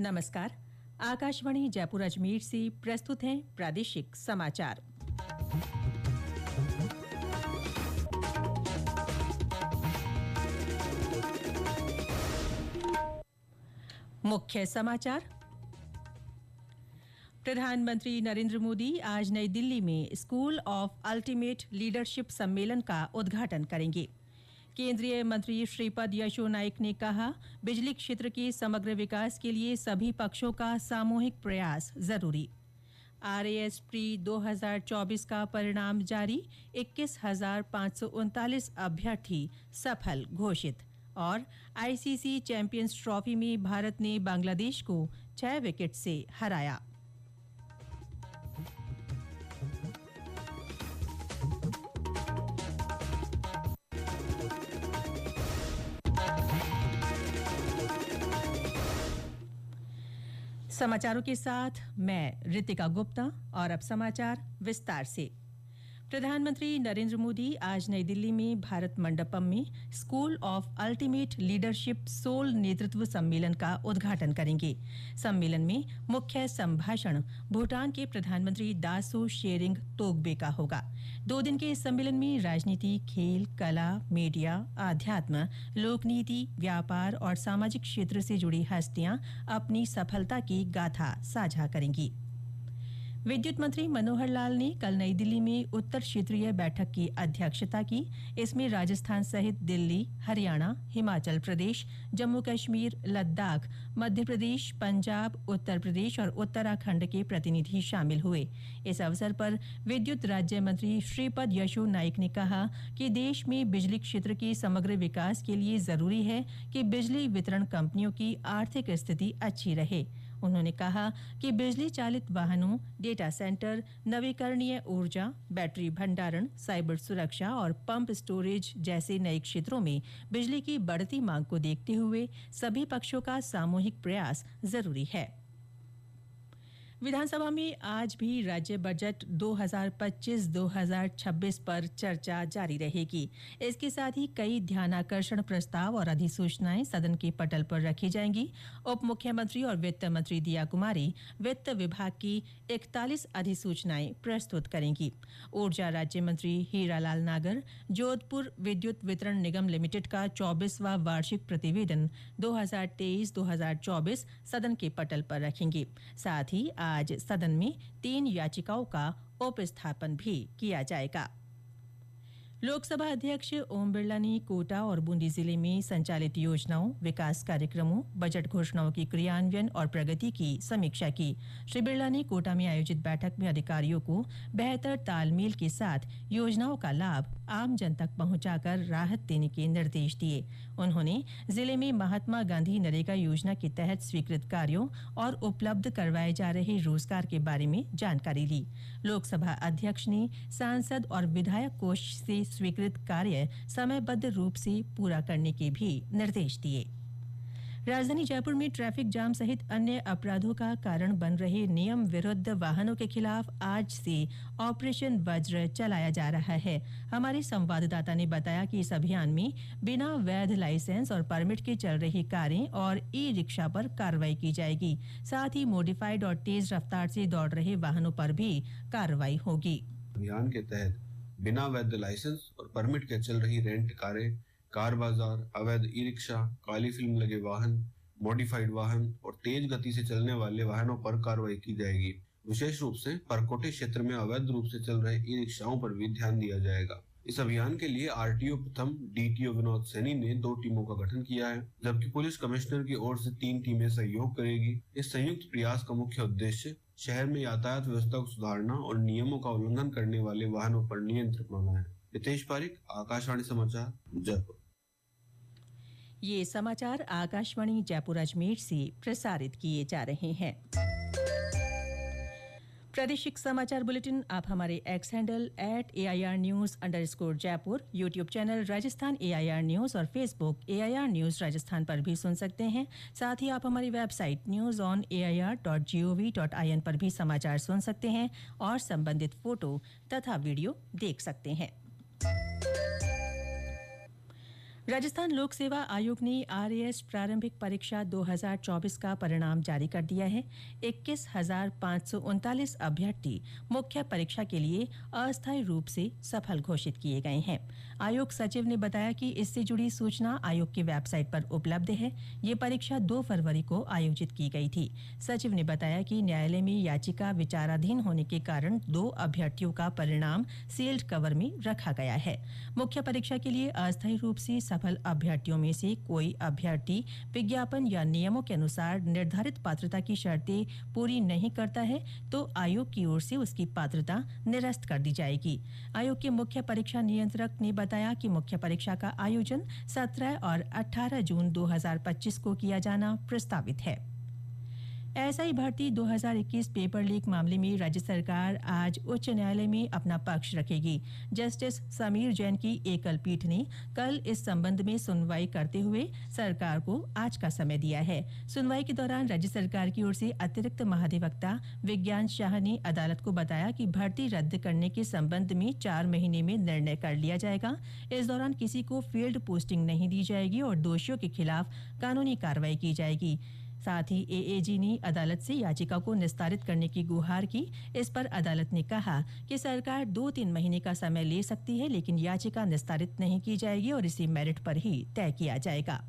नमस्कार। आकाशवाणी जयपुर अजमेर से प्रस्तुत हैं प्रादेशिक समाचार। मुख्य समाचार। प्रधानमंत्री नरेंद्र मोदी आज नई दिल्ली में स्कूल ऑफ अल्टीमेट लीडरशिप सम्मेलन का उद्घाटन करेंगे। केंद्रीय मंत्री श्रीपद यशो नाइक ने कहा, बिजली क्षेत्र के समग्र विकास के लिए सभी पक्षों का सामूहिक प्रयास जरूरी। आरएएस प्री 2024 का परिणाम जारी, 21,539 अभ्यर्थी सफल घोषित। और आईसीसी चैंपियंस ट्रॉफी में भारत ने बांग्लादेश को 6 विकेट से हराया। समाचारों के साथ मैं रितिका गुप्ता और अब समाचार विस्तार से। प्रधानमंत्री नरेंद्र मोदी आज नई दिल्ली में भारत मंडपम में school of ultimate leadership SOUL नेतृत्व सम्मेलन का उद्घाटन करेंगे। सम्मेलन में मुख्य संभाषण भूटान के प्रधानमंत्री दासो शेरिंग तोगबे का होगा। 2 दिन के इस सम्मेलन में राजनीति, खेल, कला, मीडिया, आध्यात्म, लोकनीति, व्यापार और सामाजिक क्षेत्र से जुड़ी हस्तियां अपनी सफलता की गाथा साझा करेंगी। विद्युत मंत्री मनोहर लाल ने कल नई दिल्ली में उत्तर क्षेत्रीय बैठक की अध्यक्षता की। इसमें राजस्थान सहित दिल्ली, हरियाणा, हिमाचल प्रदेश, जम्मू कश्मीर, लद्दाख, मध्य प्रदेश, पंजाब, उत्तर प्रदेश और उत्तराखंड के प्रतिनिधि शामिल हुए। इस अवसर पर विद्युत राज्य मंत्री श्रीपद यशो नाइक ने कहा कि देश में बिजली क्षेत्र के समग्र विकास के लिए जरूरी है कि बिजली वितरण कंपनियों की आर्थिक स्थिति अच्छी रहे। उन्होंने कहा कि बिजली चालित वाहनों, डेटा सेंटर, नवीकरणीय ऊर्जा, बैटरी भंडारण, साइबर सुरक्षा और पंप स्टोरेज जैसे नए क्षेत्रों में बिजली की बढ़ती मांग को देखते हुए सभी पक्षों का सामूहिक प्रयास जरूरी है। विधानसभा में आज भी राज्य बजट 2025-2026 पर चर्चा जारी रहेगी। इसके साथ ही कई ध्यानाकर्षण प्रस्ताव और अधिसूचनाएं सदन के पटल पर रखी जाएंगी। उप मुख्यमंत्री और वित्त मंत्री दिया कुमारी वित्त विभाग की 41 अधिसूचनाएं प्रस्तुत करेंगी। ऊर्जा राज्य मंत्री हीरालाल नागर जोधपुर विद्युत वितरण निगम लिमिटेड का 24वां वार्षिक प्रतिवेदन 2023-2024 सदन के पटल पर रखेंगे। साथ ही आज सदन में 3 याचिकाओं का उपस्थापन भी किया जाएगा। लोकसभा अध्यक्ष ओम बिरला ने कोटा और बूंदी जिले में संचालित योजनाओं, विकास कार्यक्रमों, बजट घोषणाओं की क्रियान्वयन और प्रगति की समीक्षा की। श्री बिरला ने कोटा में आयोजित बैठक में अधिकारियों को बेहतर तालमेल के साथ योजनाओं का लाभ आम जन तक पहुंचाकर राहत देने के निर्देश दिए। उन्होंने जिले में महात्मा गांधी नरेगा योजना के तहत स्वीकृत कार्यों और उपलब्ध करवाए जा रहे रोजगार के बारे में जानकारी ली। लोकसभा अध्यक्ष ने सांसद और विधायक कोष से स्वीकृत कार्य समयबद्ध रूप से पूरा करने के भी निर्देश दिए। राजधानी जयपुर में ट्रैफिक जाम सहित अन्य अपराधों का कारण बन रहे नियम विरुद्ध वाहनों के खिलाफ आज से ऑपरेशन वज्र चलाया जा रहा है। हमारे संवाददाता ने बताया कि इस अभियान में बिना वैध लाइसेंस और परमिट के चल रही कारें और ई रिक्शा पर कार्रवाई की जाएगी। साथ ही मॉडिफाइड और तेज रफ्तार से दौड़ रहे वाहनों पर भी कार्रवाई होगी। अभियान के तहत बिना वैध लाइसेंस और परमिट के चल रही रेंट कारें, कार बाजार, अवैध ई रिक्शा, काली फिल्म लगे वाहन, मॉडिफाइड वाहन और तेज गति से चलने वाले वाहनों पर कार्रवाई की जाएगी। विशेष रूप से परकोटे क्षेत्र में अवैध रूप से चल रहे ई रिक्शाओं पर भी ध्यान दिया जाएगा। इस अभियान के लिए आरटीओ प्रथम डीटीओ विनोद सैनी ने 2 टीमों का गठन किया है, जबकि पुलिस कमिश्नर की ओर से 3 टीमें सहयोग करेगी। इस संयुक्त प्रयास का मुख्य उद्देश्य शहर में यातायात व्यवस्था को सुधारना और नियमों का उल्लंघन करने वाले वाहनों पर नियंत्रण लाना है। हितेश पारिक, आकाशवाणी समाचार, जयपुर। ये समाचार आकाशवाणी जयपुर अजमेर से प्रसारित किए जा रहे हैं। प्रादेशिक समाचार बुलेटिन आप हमारे एक्स हैंडल @AIRnews_जयपुर, YouTube channel Rajasthan AIR news और फेसबुक AIR न्यूज राजस्थान पर भी सुन सकते हैं। साथ ही आप हमारी वेबसाइट newsonair.gov.in पर भी समाचार सुन सकते हैं और संबंधित फोटो तथा वीडियो देख सकते हैं। राजस्थान लोक सेवा आयोग ने आरएएस प्रारंभिक परीक्षा 2024 का परिणाम जारी कर दिया है। 21,539 अभ्यर्थी मुख्य परीक्षा के लिए अस्थायी रूप से सफल घोषित किए गए हैं। आयोग सचिव ने बताया कि इससे जुड़ी सूचना आयोग की वेबसाइट पर उपलब्ध है। ये परीक्षा 2 फरवरी को आयोजित की गई थी। सचिव ने बताया कि न्यायालय में याचिका विचाराधीन होने के कारण 2 अभ्यर्थियों का परिणाम सील्ड कवर में रखा गया है। मुख्य परीक्षा के लिए अस्थायी रूप से सफल अभ्यर्थियों में से कोई अभ्यर्थी विज्ञापन या नियमों के अनुसार निर्धारित पात्रता की शर्तें पूरी नहीं करता है तो आयोग की ओर से उसकी पात्रता निरस्त कर दी जाएगी। आयोग के मुख्य परीक्षा नियंत्रक ने बताया कि मुख्य परीक्षा का आयोजन 17 और 18 जून 2025 को किया जाना प्रस्तावित है। एसआई भर्ती 2021 पेपर लीक मामले में राज्य सरकार आज उच्च न्यायालय में अपना पक्ष रखेगी। जस्टिस समीर जैन की एकल पीठ ने कल इस संबंध में सुनवाई करते हुए सरकार को आज का समय दिया है। सुनवाई के दौरान राज्य सरकार की ओर से अतिरिक्त महाधिवक्ता विज्ञान शाह ने अदालत को बताया कि भर्ती रद्द करने के संबंध में 4 महीने में निर्णय कर लिया जाएगा। इस दौरान किसी को फील्ड पोस्टिंग नहीं दी जाएगी और दोषियों के खिलाफ कानूनी कार्रवाई की जाएगी। साथ ही एएजी ने अदालत से याचिका को निस्तारित करने की गुहार की। इस पर अदालत ने कहा कि सरकार 2-3 महीने का समय ले सकती है, लेकिन याचिका निस्तारित नहीं की जाएगी और इसी मेरिट पर ही तय किया जाएगा।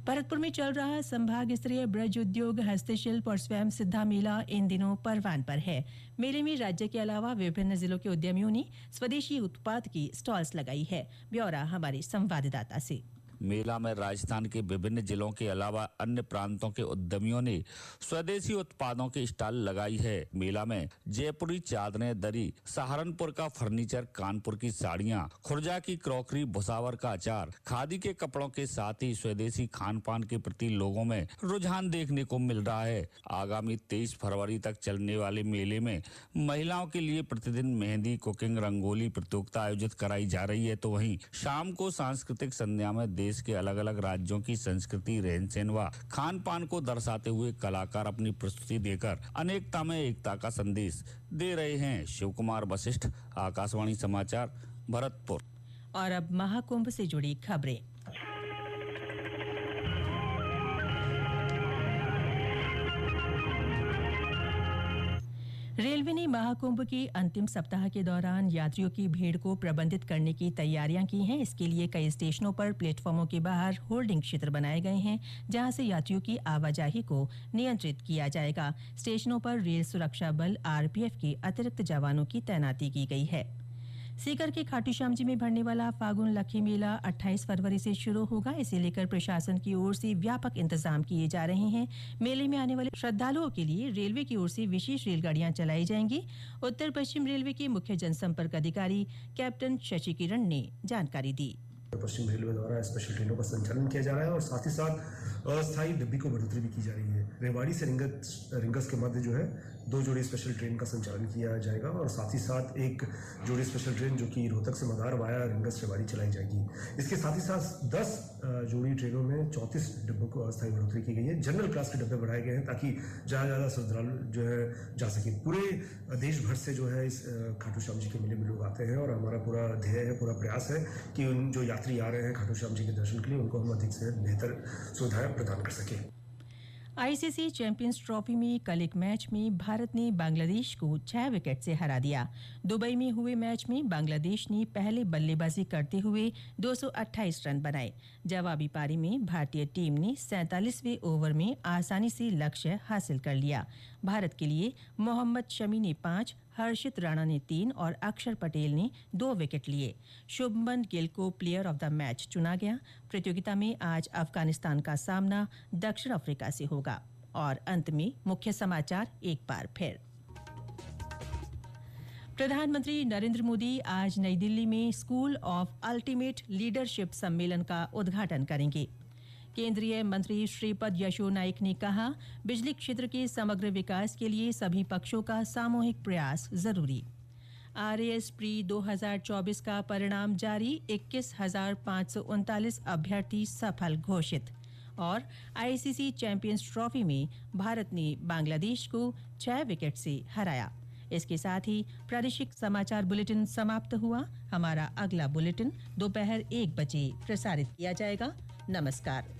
भरतपुर में चल रहा संभाग स्तरीय ब्रज उद्योग, हस्तशिल्प और स्वयं सिद्धा मेला इन दिनों परवान पर है। मेले में राज्य के अलावा विभिन्न जिलों के उद्यमियों ने स्वदेशी उत्पाद की स्टॉल्स लगाई है। ब्यौरा हमारे संवाददाता से। मेला में राजस्थान के विभिन्न जिलों के अलावा अन्य प्रांतों के उद्यमियों ने स्वदेशी उत्पादों की स्टॉल लगाई है। मेला में जयपुरी चादरें, दरी, सहारनपुर का फर्नीचर, कानपुर की साड़ियां, खुर्जा की क्रॉकरी, भुसावर का अचार, खादी के कपड़ों के साथ ही स्वदेशी खान पान के प्रति लोगों में रुझान देखने को मिल रहा है। आगामी 23 फरवरी तक चलने वाले मेले में महिलाओं के लिए प्रतिदिन मेहंदी, कुकिंग, रंगोली प्रतियोगिता आयोजित कराई जा रही है, तो वहीं शाम को सांस्कृतिक संध्या में देश के अलग अलग राज्यों की संस्कृति, रहन सहन व खान पान को दर्शाते हुए कलाकार अपनी प्रस्तुति देकर अनेकता में एकता का संदेश दे रहे हैं। शिव कुमार वशिष्ठ, आकाशवाणी समाचार, भरतपुर। और अब महाकुंभ से जुड़ी खबरें। रेलवे ने महाकुंभ के अंतिम सप्ताह के दौरान यात्रियों की भीड़ को प्रबंधित करने की तैयारियां की हैं। इसके लिए कई स्टेशनों पर प्लेटफॉर्मों के बाहर होल्डिंग क्षेत्र बनाए गए हैं, जहां से यात्रियों की आवाजाही को नियंत्रित किया जाएगा। स्टेशनों पर रेल सुरक्षा बल आरपीएफ के अतिरिक्त जवानों की तैनाती की गई है। सीकर के खाटू श्याम जी में भरने वाला फागुन लक्खी मेला 28 फरवरी से शुरू होगा। इसे लेकर प्रशासन की ओर से व्यापक इंतजाम किए जा रहे हैं। मेले में आने वाले श्रद्धालुओं के लिए रेलवे की ओर से विशेष रेलगाड़ियां चलाई जाएंगी। उत्तर पश्चिम रेलवे के मुख्य जनसंपर्क अधिकारी कैप्टन शशि किरण ने जानकारी दी। पश्चिम रेलवे द्वारा स्पेशल ट्रेनों का संचालन किया जा रहा है और साथ ही साथ अस्थायी डिब्बी को बढ़ोतरी भी की जा रही है। रेवाड़ी से रिंगस के मध्य जो है 2 जोड़ी स्पेशल ट्रेन का संचालन किया जाएगा और साथ ही साथ 1 जोड़ी स्पेशल ट्रेन जो कि रोहतक से मदार वाया रिंगस रेवाड़ी चलाई जाएगी। इसके साथ ही साथ 10 जोड़ी ट्रेनों में 34 डिब्बों को अस्थायी बढ़ोतरी की गई है। जनरल क्लास के डिब्बे बढ़ाए गए हैं ताकि ज़्यादा श्रद्धालु जो है जा सके। पूरे देश भर से जो है इस खाटू श्याम जी के मेले में लोग आते हैं और हमारा पूरा ध्येय है, पूरा प्रयास है कि उन जो यात्री आ रहे हैं खाटू श्याम जी के दर्शन के लिए उनको हम अधिक से बेहतर सुविधाएं प्रदान कर सकें। आईसीसी चैंपियंस ट्रॉफी में कल एक मैच में भारत ने बांग्लादेश को 6 विकेट से हरा दिया। दुबई में हुए मैच में बांग्लादेश ने पहले बल्लेबाजी करते हुए 228 रन बनाए। जवाबी पारी में भारतीय टीम ने 47वें ओवर में आसानी से लक्ष्य हासिल कर लिया। भारत के लिए मोहम्मद शमी ने 5, हर्षित राणा ने 3 और अक्षर पटेल ने 2 विकेट लिए। शुभमन गिल को प्लेयर ऑफ द मैच चुना गया। प्रतियोगिता में आज अफगानिस्तान का सामना दक्षिण अफ्रीका से होगा। और अंत में मुख्य समाचार एक बार फिर। प्रधानमंत्री नरेंद्र मोदी आज नई दिल्ली में स्कूल ऑफ अल्टीमेट लीडरशिप सम्मेलन का उद्घाटन करेंगे। केंद्रीय मंत्री श्रीपद यशो नाइक ने कहा, बिजली क्षेत्र के समग्र विकास के लिए सभी पक्षों का सामूहिक प्रयास जरूरी। आरएएस प्री 2024 का परिणाम जारी, 21,539 अभ्यर्थी सफल घोषित। और आईसीसी चैंपियंस ट्रॉफी में भारत ने बांग्लादेश को 6 विकेट से हराया। इसके साथ ही प्रादेशिक समाचार बुलेटिन समाप्त हुआ। हमारा अगला बुलेटिन दोपहर 1 बजे प्रसारित किया जाएगा। नमस्कार।